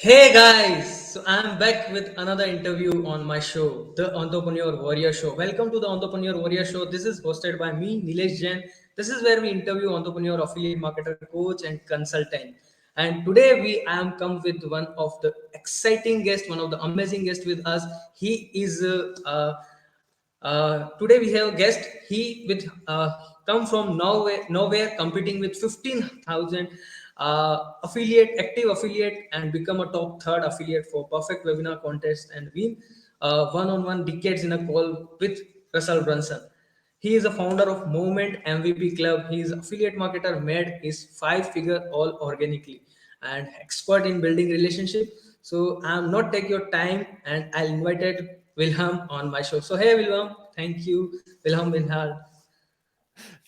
Hey guys, so I'm back with another interview on my show, the Entrepreneur Warrior Show. Welcome to the Entrepreneur Warrior Show. This is hosted by me, Nilesh Jain. This is where we interview entrepreneur, affiliate marketer, coach, and consultant. And today I am come with one of the exciting guests, one of the amazing guests with us. He is today we have a guest. He with come from nowhere, competing with 15,000 active affiliate, and become a top third affiliate for perfect webinar contest and win one-on-one decades in a call with Russell Brunson. He is a founder of Movement MVP Club. He is affiliate marketer, made his five-figure all organically, and expert in building relationship. So I'm not take your time, and I invited Wilhelm on my show. So hey Wilhelm, thank you, Wilhelm Winald,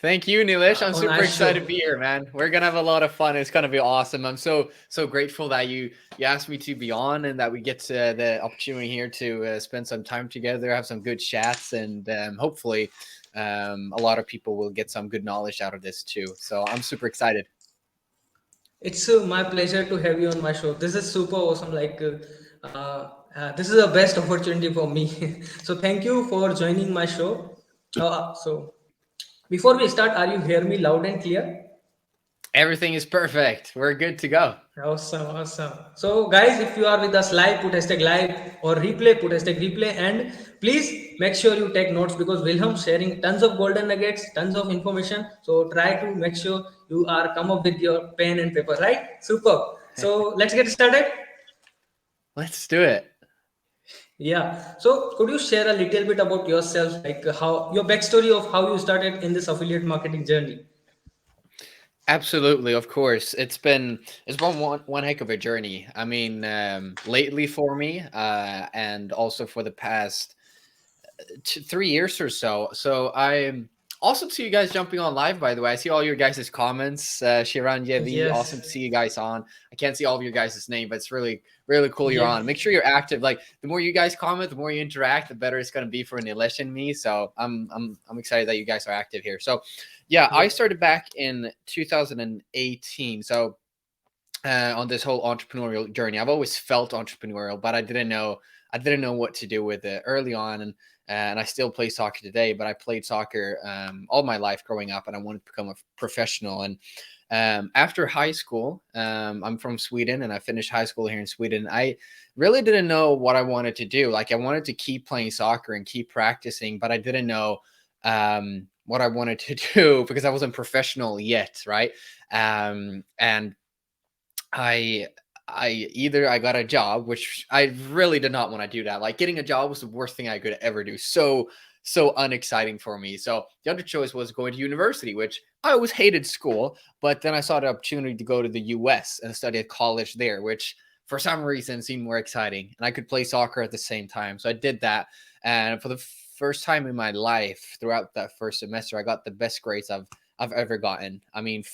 Thank you, Nilesh. I'm on super our excited to show. be here, man. We're gonna have a lot of fun. It's gonna be awesome. I'm so grateful that you asked me to be on and that we get the opportunity here to spend some time together, have some good chats, and hopefully, a lot of people will get some good knowledge out of this too. So I'm super excited. It's my pleasure to have you on my show. This is super awesome. This is the best opportunity for me. So thank you for joining my show. So before we start, are you hear me loud and clear? Everything is perfect. We're good to go. Awesome, awesome. So, guys, if you are with us live, put hashtag live, or replay, put hashtag replay, and please make sure you take notes because Wilhelm's sharing tons of golden nuggets, tons of information. So, try to make sure you are come up with your pen and paper, right? Super. So, let's get started. Let's do it. Yeah. So, could you share a little bit about yourself, like how your backstory of how you started in this affiliate marketing journey? Absolutely, of course. It's been one heck of a journey. I mean, lately for me, and also for the past 3 years or so. So I'm also to you guys jumping on live. By the way, I see all your guys' comments. Shiran Yevi, awesome to Yes. see you guys on. I can't see all of your guys' name, but it's really cool you're Yeah. on. Make sure you're active. Like the more you guys comment, the more you interact, the better it's gonna be for Nilesh and me. So I'm excited that you guys are active here. So yeah, I Yeah. started back in 2018. So on this whole entrepreneurial journey. I've always felt entrepreneurial, but I didn't know what to do with it early on, and I still play soccer today. But I played soccer all my life growing up, and I wanted to become a professional. And after high school, I'm from Sweden, and I finished high school here in Sweden. I really didn't know what I wanted to do. Like I wanted to keep playing soccer and keep practicing, but I didn't know what I wanted to do because I wasn't professional yet, right? And I I got a job, which I really did not want to do that. Like getting a job was the worst thing I could ever do. So unexciting for me. So the other choice was going to university, which I always hated school, but then I saw the opportunity to go to the US and study at college there, which for some reason seemed more exciting. And I could play soccer at the same time. So I did that. And for the first time in my life, throughout that first semester, I got the best grades I've ever gotten. I mean,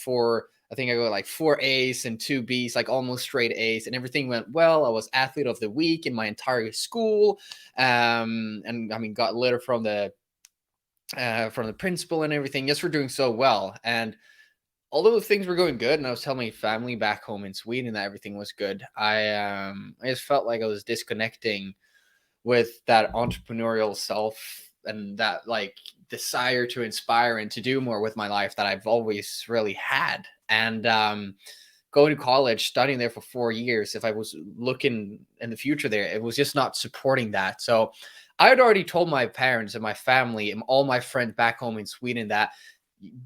I think I got like 4 A's and 2 B's, like almost straight A's, and everything went well. I was athlete of the week in my entire school, and I mean, got letter from the principal and everything, just for doing so well. And although things were going good, and I was telling my family back home in Sweden that everything was good, I just felt like I was disconnecting with that entrepreneurial self and that like desire to inspire and to do more with my life that I've always really had. And going to college, studying there for 4 years, if I was looking in the future there, it was just not supporting that. So I had already told my parents and my family and all my friends back home in Sweden that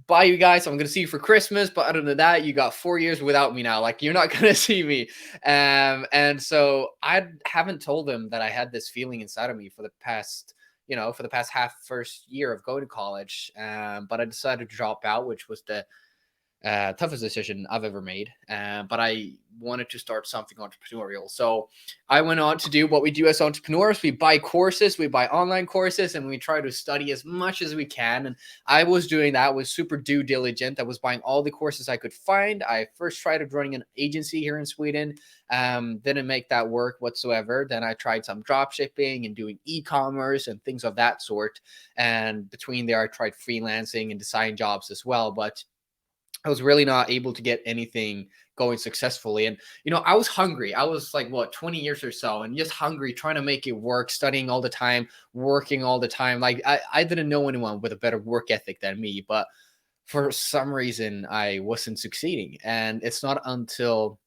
bye you guys, I'm gonna see you for Christmas, but other than that, you got 4 years without me now, like you're not gonna see me. And so I haven't told them that I had this feeling inside of me for the past, for the past half first year of going to college. But I decided to drop out, which was the toughest decision I've ever made. But I wanted to start something entrepreneurial. So I went on to do what we do as entrepreneurs. We buy courses, we buy online courses, and we try to study as much as we can. And I was doing that, was super due diligent. I was buying all the courses I could find. I first tried running an agency here in Sweden. Didn't make that work whatsoever. Then I tried some drop shipping and doing e-commerce and things of that sort. And between there, I tried freelancing and design jobs as well. But I was really not able to get anything going successfully. And, I was hungry. I was like, what, 20 years or so, and just hungry, trying to make it work, studying all the time, working all the time. Like, I didn't know anyone with a better work ethic than me, but for some reason, I wasn't succeeding. And it's not until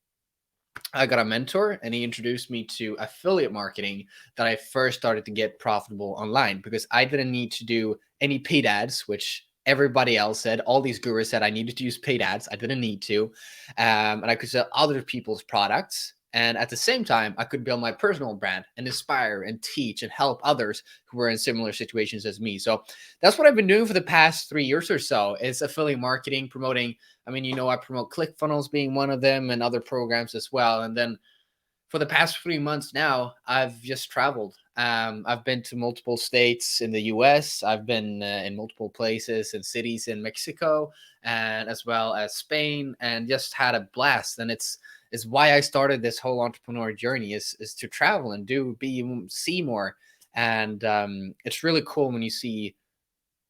I got a mentor and he introduced me to affiliate marketing that I first started to get profitable online, because I didn't need to do any paid ads, which everybody else said. All these gurus said I needed to use paid ads. I didn't need to. And I could sell other people's products. And at the same time, I could build my personal brand and inspire and teach and help others who were in similar situations as me. So that's what I've been doing for the past 3 years or so, is affiliate marketing, promoting. I mean, I promote ClickFunnels being one of them, and other programs as well. And then for the past 3 months now, I've just traveled. I've been to multiple states in the US. I've been in multiple places and cities in Mexico, and as well as Spain, and just had a blast. And it's why I started this whole entrepreneur journey, is to travel and see more. And it's really cool when you see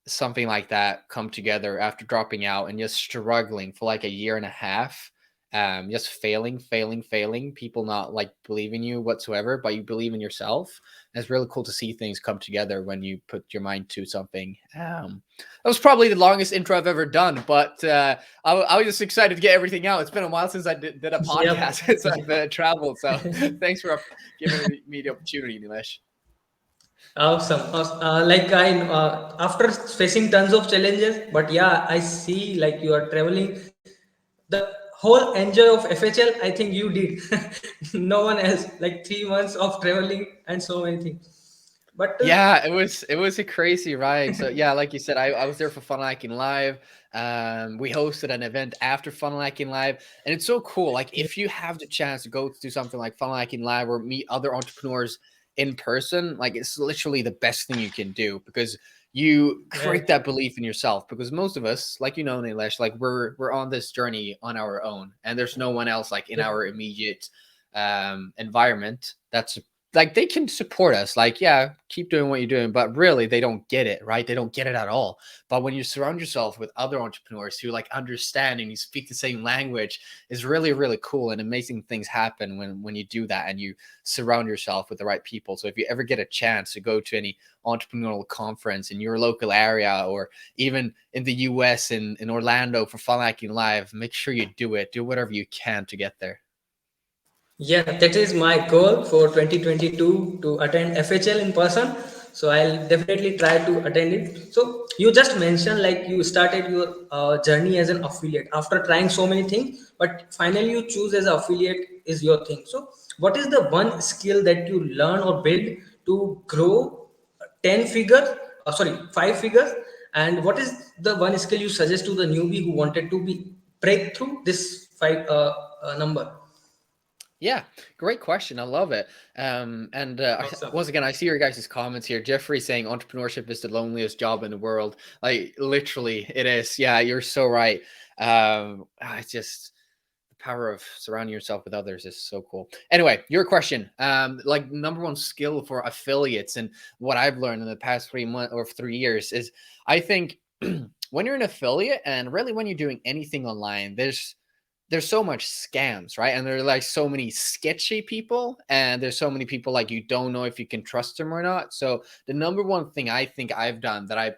something like that come together after dropping out and just struggling for like a year and a half, just failing, people not like believing you whatsoever, but you believe in yourself. And it's really cool to see things come together when you put your mind to something. That was probably the longest intro I've ever done, but I was just excited to get everything out. It's been a while since I did a Yep. podcast, since I've traveled. So thanks for giving me the opportunity, Nilesh. Awesome. Like after facing tons of challenges, but yeah, I see like you are traveling. The whole enjoy of FHL, I think you did. No one else. Like 3 months of traveling and so many things. But Yeah, it was a crazy ride. So yeah, like you said, I was there for Funnel Hacking Live. We hosted an event after Funnel Hacking Live, and it's so cool. Like, if you have the chance to go to do something like Funnel Hacking Live or meet other entrepreneurs in person, like, it's literally the best thing you can do, because you create right, that belief in yourself. Because most of us, like, Nilesh, like, we're on this journey on our own, and there's no one else like in yeah, our immediate environment that's like, they can support us, like, yeah, keep doing what you're doing, but really they don't get it, right? They don't get it at all. But when you surround yourself with other entrepreneurs who like understand and you speak the same language, is really, really cool. And amazing things happen when you do that and you surround yourself with the right people. So if you ever get a chance to go to any entrepreneurial conference in your local area, or even in the US, in Orlando for Funnel Hacking Live, make sure you do it. Do whatever you can to get there. yeah, that is my goal for 2022, to attend FHL in person. So I'll definitely try to attend it. So you just mentioned like you started your journey as an affiliate after trying so many things, but finally you choose as affiliate is your thing. So what is the one skill that you learn or build to grow 10 figures, sorry, 5 figures? And what is the one skill you suggest to the newbie who wanted to be break through this five number? Yeah, great question. I love it. And Awesome. once again, I see your guys' comments here. Jeffrey saying entrepreneurship is the loneliest job in the world. Like, literally, it is. Yeah, you're so right. It's just the power of surrounding yourself with others is so cool. Anyway, your question. Like, number one skill for affiliates, and what I've learned in the past 3 months or 3 years, is, I think, when you're an affiliate, and really when you're doing anything online, there's so much scams, right? And there are like so many sketchy people, and there's so many people like you don't know if you can trust them or not. So the number one thing I think I've done that I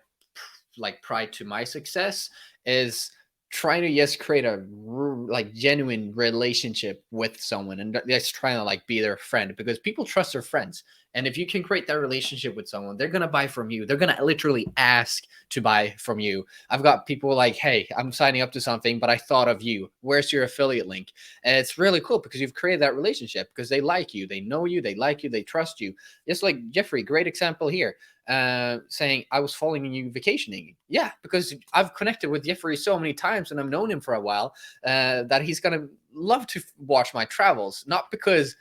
like pride to my success is trying to just create a like genuine relationship with someone, and just trying to like be their friend, because people trust their friends. And if you can create that relationship with someone, they're gonna buy from you. They're gonna literally ask to buy from you. I've got people like, hey, I'm signing up to something, but I thought of you. Where's your affiliate link? And it's really cool because you've created that relationship, because they like you, they know you, they like you, they trust you. Just like Jeffrey, great example here, saying, I was following you vacationing. Yeah, because I've connected with Jeffrey so many times and I've known him for a while, that he's going to love to watch my travels. Not because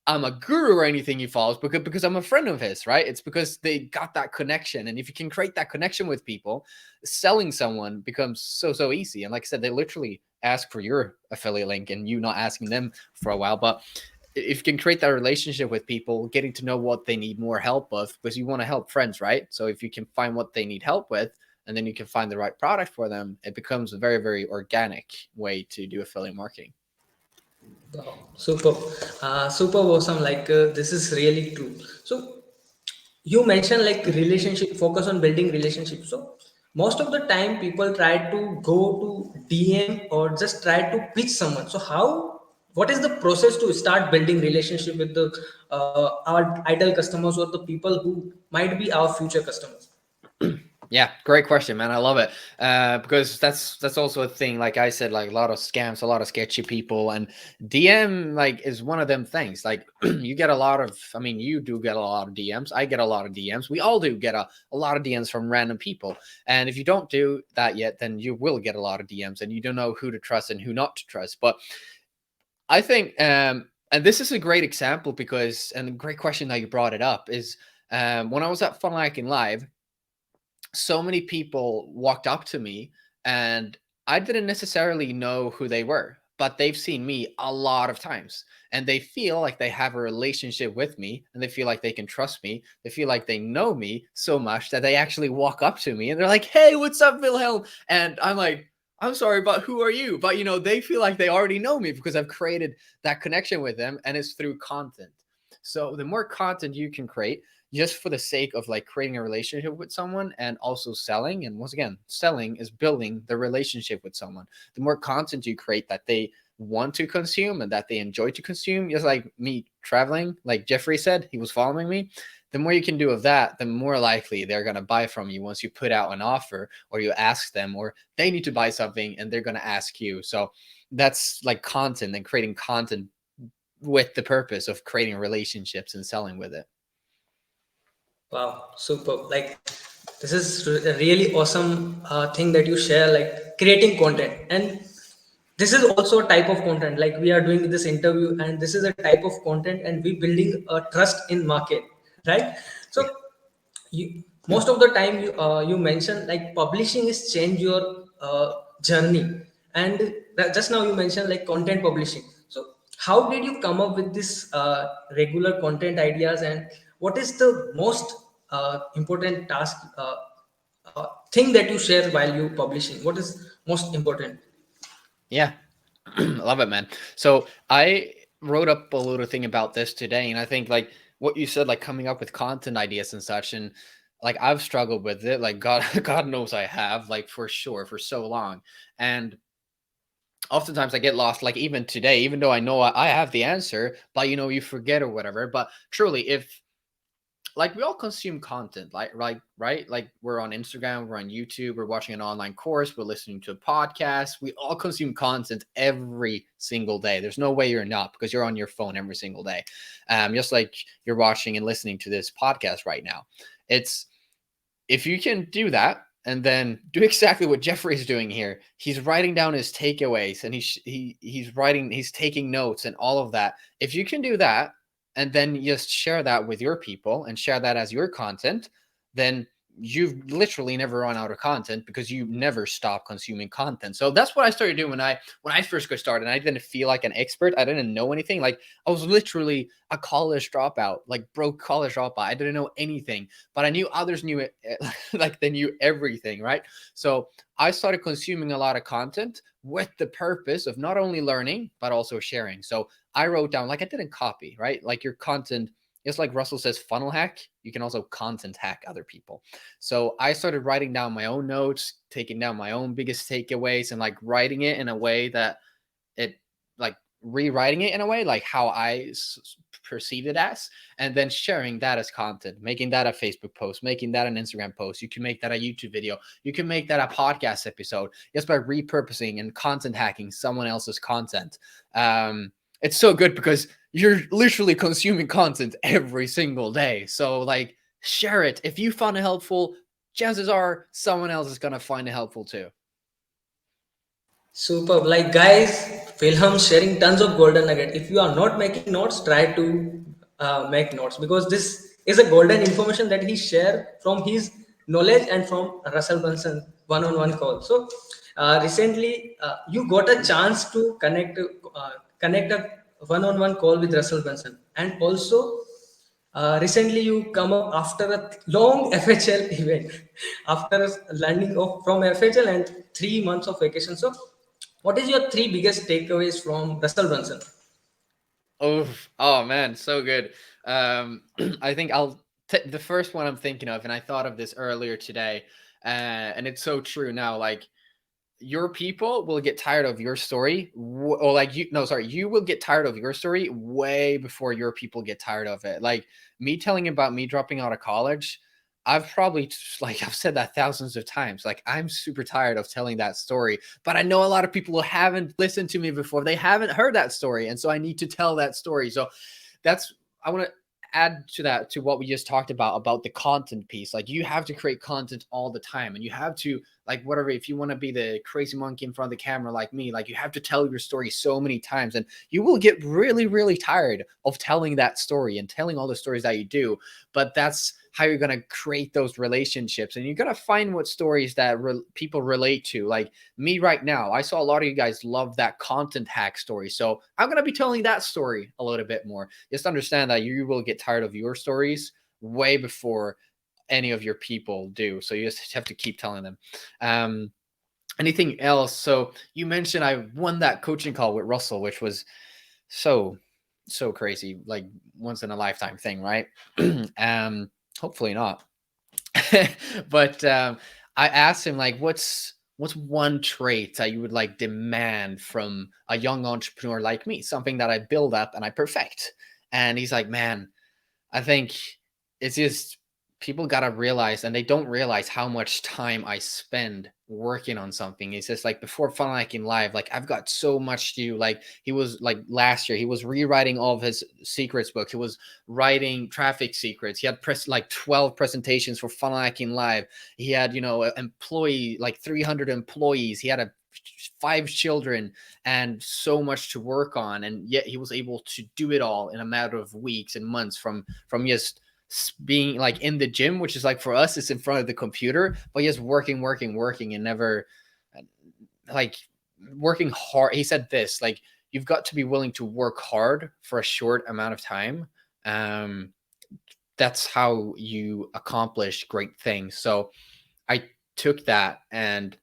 I'm a guru or anything he follows, because I'm a friend of his, right? It's because they got that connection. And if you can create that connection with people, selling someone becomes so easy. And like I said, they literally ask for your affiliate link and you not asking them for a while. But if you can create that relationship with people, getting to know what they need more help with, because you want to help friends, right? So if you can find what they need help with, and then you can find the right product for them, it becomes a very, very organic way to do affiliate marketing. Wow, super, super awesome. Like this is really true. So you mentioned like relationship, focus on building relationships. So most of the time, people try to go to DM or just try to pitch someone. So how? What is the process to start building relationship with the our ideal customers or the people who might be our future customers? Yeah, great question, man. I love it, because that's also a thing. Like I said, like a lot of scams, a lot of sketchy people, and DM like is one of them things. Like you get a lot of, I mean, you do get a lot of DMs. I get a lot of DMs. We all do get a lot of DMs from random people. And if you don't do that yet, then you will get a lot of DMs, and you don't know who to trust and who not to trust. But I think, and this is a great example because, and a great question that you brought it up is, when I was at Funnel Hacking Live, so many people walked up to me and I didn't necessarily know who they were, but they've seen me a lot of times and they feel like they have a relationship with me and they feel like they can trust me. They feel like they know me so much that they actually walk up to me and they're like, "Hey, what's up, Wilhelm?" And I'm like, "I'm sorry, but who are you?" But they feel like they already know me because I've created that connection with them, and it's through content. So the more content you can create, just for the sake of like creating a relationship with someone and also selling. And once again, selling is building the relationship with someone. The more content you create that they want to consume and that they enjoy to consume, just like me traveling, like Jeffrey said, he was following me. The more you can do of that, the more likely they're going to buy from you once you put out an offer or you ask them, or they need to buy something and they're going to ask you. So that's like content and creating content with the purpose of creating relationships and selling with it. Wow, super. Like, this is a really awesome thing that you share, like creating content. And this is also a type of content. Like, we are doing this interview, and this is a type of content, and we building a trust in market, right? So, Yeah. you, most of the time, you mentioned like publishing is change your journey. And just now you mentioned like content publishing. So, how did you come up with this regular content ideas, and what is the most important task thing that you share while you publishing? What is most important? Yeah. Love it, man. So I wrote up a little thing about this today, and I think like what you said, like coming up with content ideas and such, and like I've struggled with it. Like God, God knows I have, like for sure, for so long. And oftentimes I get lost, like even today, even though I know I have the answer, but you forget or whatever. But truly, if like we all consume content, like right, like we're on Instagram, we're on YouTube, we're watching an online course, we're listening to a podcast, we all consume content every single day. There's no way you're not, because you're on your phone every single day, just like you're watching and listening to this podcast right now. It's, if you can do that and then do exactly what Jeffrey's doing here, he's writing down his takeaways and he's taking notes and all of that. If you can do that and then just share that with your people and share that as your content, then you've literally never run out of content because you never stop consuming content. So that's what I started doing when I first got started. And I didn't feel like an expert. I didn't know anything. Like I was literally a college dropout, like broke college dropout. I didn't know anything, but I knew others knew it, like they knew everything, right? So I started consuming a lot of content with the purpose of not only learning, but also sharing. So I wrote down, like I didn't copy, right? Like your content, just like Russell says, funnel hack, you can also content hack other people. So I started writing down my own notes, taking down my own biggest takeaways, and like writing it in a way that it, like rewriting it in a way like how I perceive it as, and then sharing that as content, making that a Facebook post, making that an Instagram post. You can make that a YouTube video. You can make that a podcast episode just by repurposing and content hacking someone else's content. It's so good because you're literally consuming content every single day. So like share it. If you find it helpful, chances are someone else is going to find it helpful too. Superb. Like guys, Wilhelm sharing tons of golden nugget. If you are not making notes, try to make notes, because this is a golden information that he shared from his knowledge and from Russell Brunson one-on-one call. So recently, you got a chance to connect a one-on-one call with Russell Brunson, and also Recently you come up after a long FHL event, after landing off from FHL and 3 months of vacation. So, what is your three biggest takeaways from Russell Brunson? Oh man, so good. I think the first one I'm thinking of, and I thought of this earlier today, and it's so true now. Like your people will get tired of your story, or like you, no, sorry, you will get tired of your story way before your people get tired of it. Like me telling about me dropping out of college. I've probably like I've said that thousands of times. Like I'm super tired of telling that story, but I know a lot of people who haven't listened to me before. They haven't heard that story, and so I need to tell that story. So that's I want to add to that, to what we just talked about the content piece. Like you have to create content all the time, and you have to, like, whatever, if you want to be the crazy monkey in front of the camera like me, like you have to tell your story so many times, and you will get really really tired of telling that story and telling all the stories that you do. But that's how you're going to create those relationships, and you're going to find what stories that people relate to. Like me right now, I saw a lot of you guys love that content hack story, so I'm going to be telling that story a little bit more. Just understand that you will get tired of your stories way before any of your people do, so you just have to keep telling them. Anything else? So you mentioned I won that coaching call with Russell, which was so crazy, like once in a lifetime thing, right? um Hopefully not. But I asked him, like, what's one trait that you would like demand from a young entrepreneur like me, something that I build up and I perfect. And he's like, man, I think it's just people gotta realize, and they don't realize how much time I spend working on something. It's just like before Funnel Hacking Live, like I've got so much to do. Like he was like last year, he was rewriting all of his secrets book. He was writing traffic secrets. He had like 12 presentations for Funnel Hacking Live. He had, employee, like 300 employees. He had 5 children and so much to work on, and yet he was able to do it all in a matter of weeks and months, from just being like in the gym, which is like for us it's in front of the computer, but just working and never like working hard. He said this, like, you've got to be willing to work hard for a short amount of time. um that's how you accomplish great things. So I took that and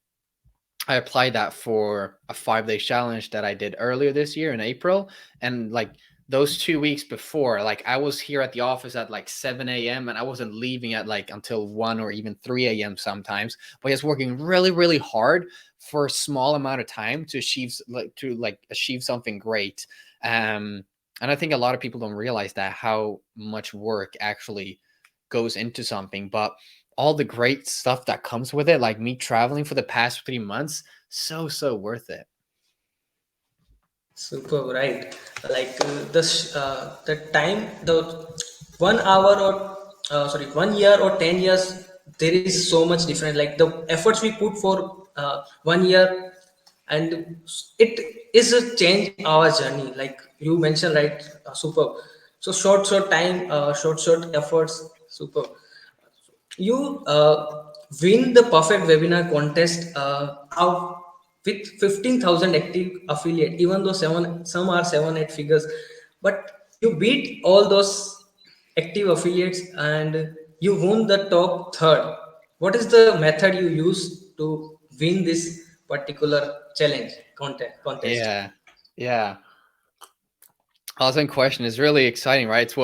I applied that for a 5-day challenge that I did earlier this year in April. And like those 2 weeks before, like I was here at the office at like 7 a.m. and I wasn't leaving at like until 1 or even 3 a.m. sometimes, but just working really, really hard for a small amount of time to achieve something great. And I think a lot of people don't realize that, how much work actually goes into something. But all the great stuff that comes with it, like me traveling for the past 3 months, so worth it. Super, right? Like the time, the 1 hour or sorry, 1 year or 10 years, there is so much different. Like the efforts we put for 1 year, and it is a change our journey. Like you mentioned, right? Super. So short time, short efforts. Super. You win the perfect webinar contest out with 15,000 active affiliate, even though some are 7 8 figures, but you beat all those active affiliates and you won the top third. What is the method you use to win this particular challenge contest? Yeah. Yeah. Awesome question. Is really exciting, right? It's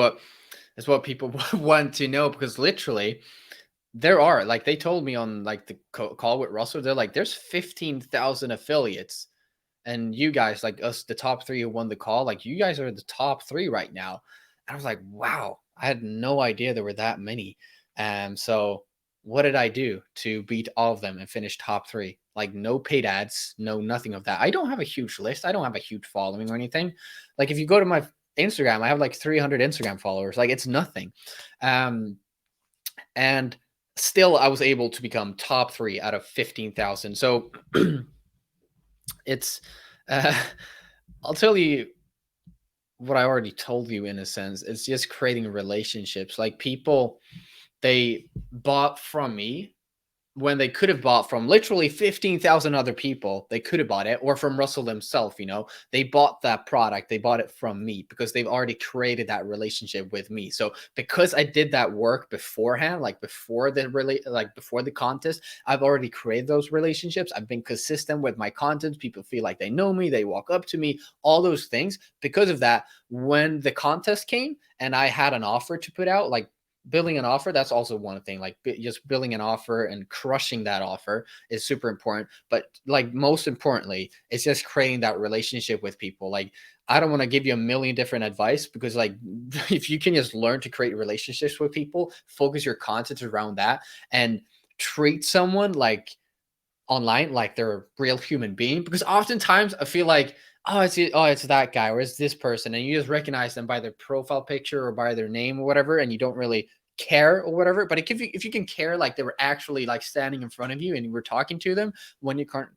what people want to know, because literally there are, like, they told me on like the call with Russell, they're like, there's 15,000 affiliates, and you guys, like us, the top three who won the call, like you guys are the top three right now. And I was like, wow, I had no idea there were that many. So what did I do to beat all of them and finish top three? Like no paid ads, no nothing of that. I don't have a huge list. I don't have a huge following or anything. Like if you go to my Instagram, I have like 300 Instagram followers. Like it's nothing. And still I was able to become top three out of 15,000. So it's, uh, I'll tell you what I already told you in a sense. It's just creating relationships. Like people, they bought from me when they could have bought from literally 15,000 other people. They could have bought it, or from Russell himself. They bought that product, they bought it from me because they've already created that relationship with me. So because I did that work beforehand, like before the contest, I've already created those relationships. I've been consistent with my content. People feel like they know me, they walk up to me, all those things. Because of that, when the contest came and I had an offer to put out, like building an offer, that's also one thing. Like just building an offer and crushing that offer is super important. But like most importantly, it's just creating that relationship with people. Like I don't want to give you a million different advice, because like if you can just learn to create relationships with people, focus your content around that, and treat someone like online like they're a real human being. Because oftentimes I feel like, it's that guy or it's this person, and you just recognize them by their profile picture or by their name or whatever, and you don't really care or whatever. But if you can care, like they were actually like standing in front of you and you were talking to them when you can't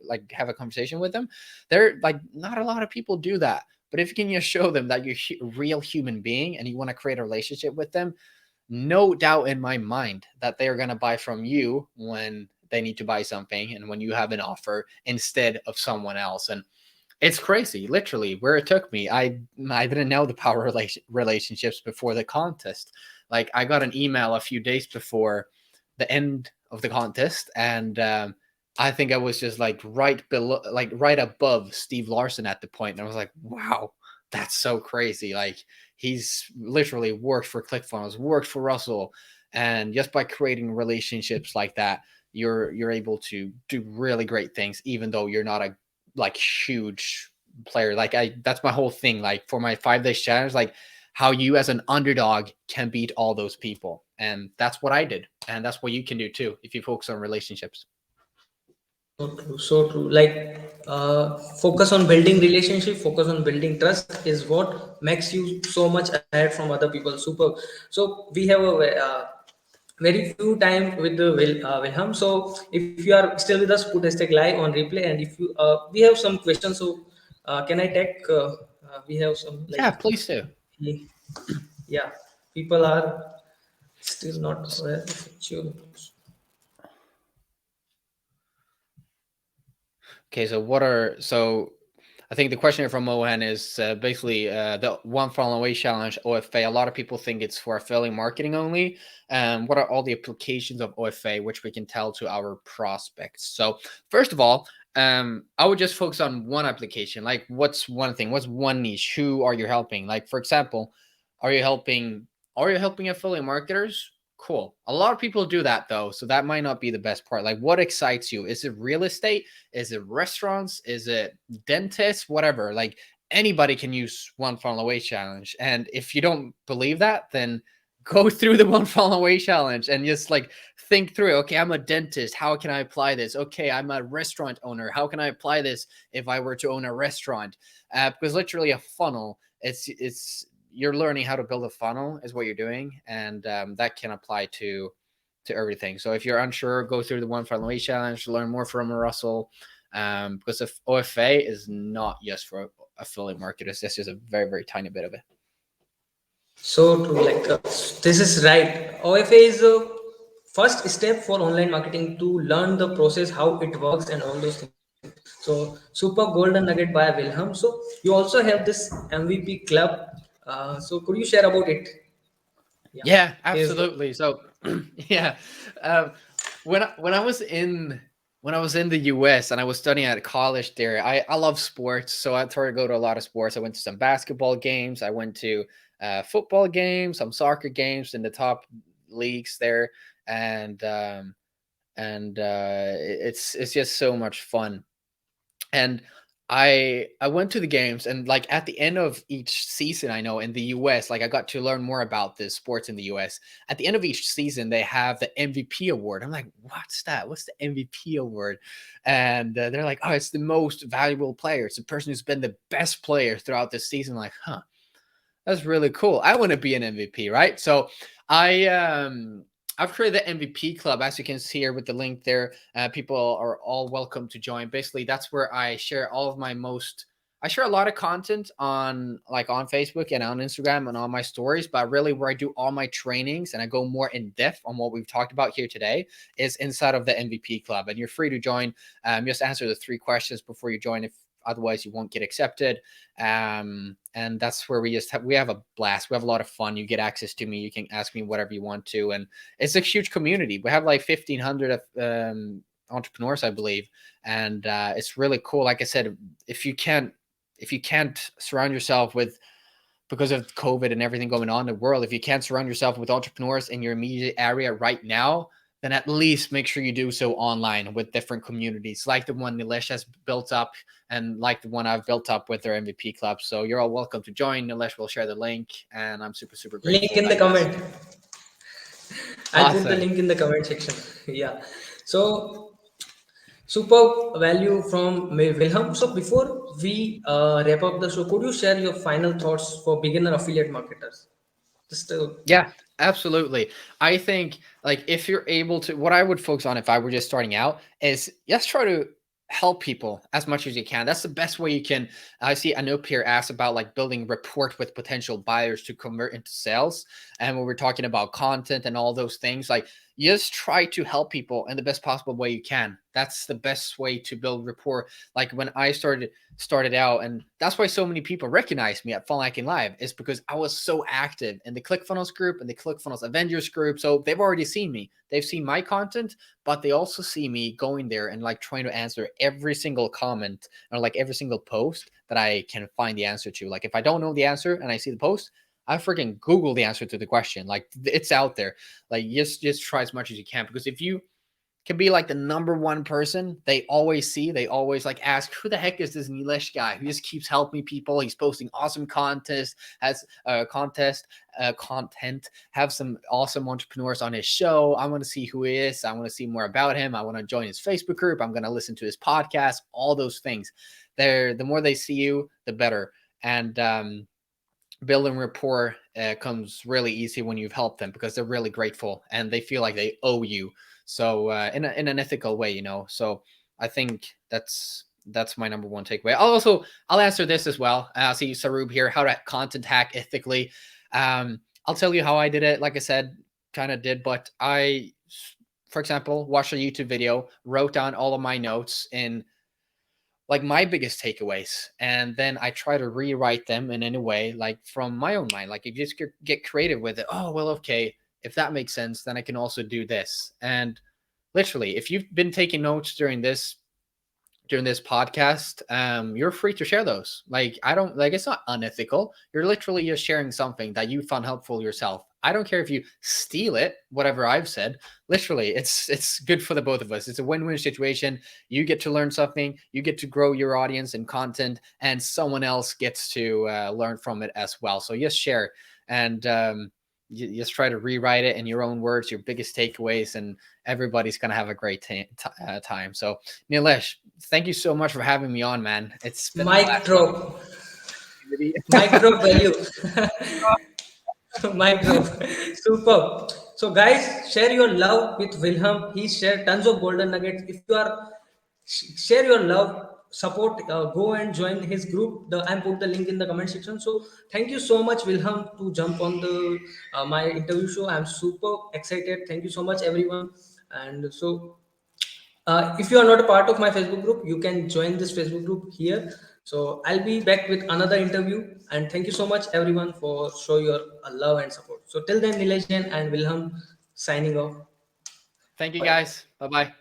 like have a conversation with them, they're like, not a lot of people do that. But if you can just show them that you're a real human being and you want to create a relationship with them, no doubt in my mind that they are going to buy from you when they need to buy something and when you have an offer instead of someone else. And it's crazy, literally, where it took me. I didn't know the power relationships before the contest. Like I got an email a few days before the end of the contest, and I think I was just like right below, like right above Steve Larson at the point, and I was like, wow, that's so crazy. Like he's literally worked for ClickFunnels, worked for Russell, and just by creating relationships like that, you're able to do really great things, even though you're not a like huge player. Like that's my whole thing. Like for my 5 days challenge, like how you as an underdog can beat all those people, and that's what I did, and that's what you can do too if you focus on relationships. So true, so true. Like, focus on building relationship, focus on building trust is what makes you so much ahead from other people. Super. So we have a very few time with the Wilhelm. So if you are still with us, put hashtag live on replay. And if you we have some questions. So can I take? We have some Yeah, like, please do. yeah, people are still not aware of actual. Okay, so I think the question here from Mohan is basically the one funnel away challenge OFA. A lot of people think it's for affiliate marketing only. What are all the applications of OFA which we can tell to our prospects? So first of all, I would just focus on one application. Like what's one thing? What's one niche? Who are you helping? Like for example, are you helping affiliate marketers? Cool. A lot of people do that though, so that might not be the best part. Like what excites you? Is it real estate? Is it restaurants? Is it dentists? Whatever. Like anybody can use one funnel away challenge. And if you don't believe that, then go through the one funnel away challenge and just like think through, okay, I'm a dentist. How can I apply this? Okay, I'm a restaurant owner. How can I apply this if I were to own a restaurant? Because literally a funnel, it's you're learning how to build a funnel is what you're doing, and that can apply to everything. So if you're unsure, go through the one funnel away challenge to learn more from Russell, because if OFA is not just for affiliate marketers, that's just a very very tiny bit of it. So true. Like, this is right. OFA is a first step for online marketing to learn the process, how it works, and all those things. So super golden nugget by Wilhelm. So you also have this MVP club. So could you share about it? Yeah. Yeah, Here's the. absolutely. So yeah, um, when I was in the US and I was studying at college there, I love sports, so I tried to go to a lot of sports. I went to some basketball games, I went to football games, some soccer games in the top leagues there, and it's just so much fun. And I went to the games, and like at the end of each season, I know in the US, like I got to learn more about the sports in the US. At the end of each season they have the MVP award. I'm like, what's that? What's the MVP award? And they're like, oh, it's the most valuable player, it's the person who's been the best player throughout the season. I'm like, huh, that's really cool. I want to be an MVP, right? So I've created the MVP club, as you can see here with the link there. People are all welcome to join. Basically, that's where I share all of my most I share a lot of content on on Facebook and on Instagram and on my stories, but really where I do all my trainings and I go more in depth on what we've talked about here today is inside of the MVP Club. And you're free to join. Just answer the 3 questions before you join. If otherwise you won't get accepted. And that's where we have a blast. We have a lot of fun. You get access to me. You can ask me whatever you want to. And it's a huge community. We have like 1,500 entrepreneurs, I believe. And it's really cool. Like I said, if you can't surround yourself with, because of COVID and everything going on in the world, if you can't surround yourself with entrepreneurs in your immediate area right now, then at least make sure you do so online with different communities like the one Nilesh has built up and like the one I've built up with their MVP Club. So you're all welcome to join. Nilesh will share the link, and I'm super, super grateful. Link in the comment. I'll put the Awesome. link in the comment section. Yeah. So super value from Wilhelm. So before we wrap up the show, could you share your final thoughts for beginner affiliate marketers? Just Yeah, absolutely. I think like if you're able to, what I would focus on if I were just starting out is just try to help people as much as you can. That's the best way you can. I see Anup here asked about like building rapport with potential buyers to convert into sales. And when we're talking about content and all those things, like you just try to help people in the best possible way you can. That's the best way to build rapport. Like when I started out, and that's why so many people recognize me at Funnel Hacking Live, is because I was so active in the ClickFunnels group and the ClickFunnels Avengers group. So they've already seen me. They've seen my content, but they also see me going there and like trying to answer every single comment or like every single post that I can find the answer to. Like if I don't know the answer and I see the post, I freaking Google the answer to the question. Like it's out there. Like just try as much as you can, because if you can be like the number one person they always see, they always like ask, who the heck is this Nilesh guy who just keeps helping people? He's posting awesome content, have some awesome entrepreneurs on his show. I want to see who he is. I want to see more about him. I want to join his Facebook group. I'm going to listen to his podcast, all those things. The more they see you, the better. And building rapport comes really easy when you've helped them, because they're really grateful and they feel like they owe you. So in an ethical way, you know. So I think that's my number one takeaway. I'll answer this as well. I see Sarub here, how to content hack ethically. I'll tell you how I did it. Like I said, kind of did, but I, for example, watched a YouTube video, wrote down all of my notes in like my biggest takeaways, and then I try to rewrite them in any way, like from my own mind. Like you just get creative with it. Oh, well, okay, if that makes sense, then I can also do this. And literally, if you've been taking notes during this podcast, you're free to share those. Like I don't like, it's not unethical. You're literally just sharing something that you found helpful yourself. I don't care if you steal it, whatever I've said. Literally, it's good for the both of us. It's a win-win situation. You get to learn something, you get to grow your audience and content, and someone else gets to learn from it as well. So just share, and you just try to rewrite it in your own words, your biggest takeaways, and everybody's gonna have a great time. So Nilesh, thank you so much for having me on, man. It's been mic drop. Mic drop value. Mic drop. Super. So guys, share your love with Wilhelm. He shared tons of golden nuggets. If you are share your love, support, go and join his group. I put the link in the comment section. So thank you so much, Wilhelm, to jump on the my interview show. I'm super excited. Thank you so much, everyone. And so if you are not a part of my Facebook group, you can join this Facebook group here. So I'll be back with another interview. And thank you so much, everyone, for show your love and support. So till then, Nilesh and Wilhelm signing off. Thank you, Bye. guys. Bye bye.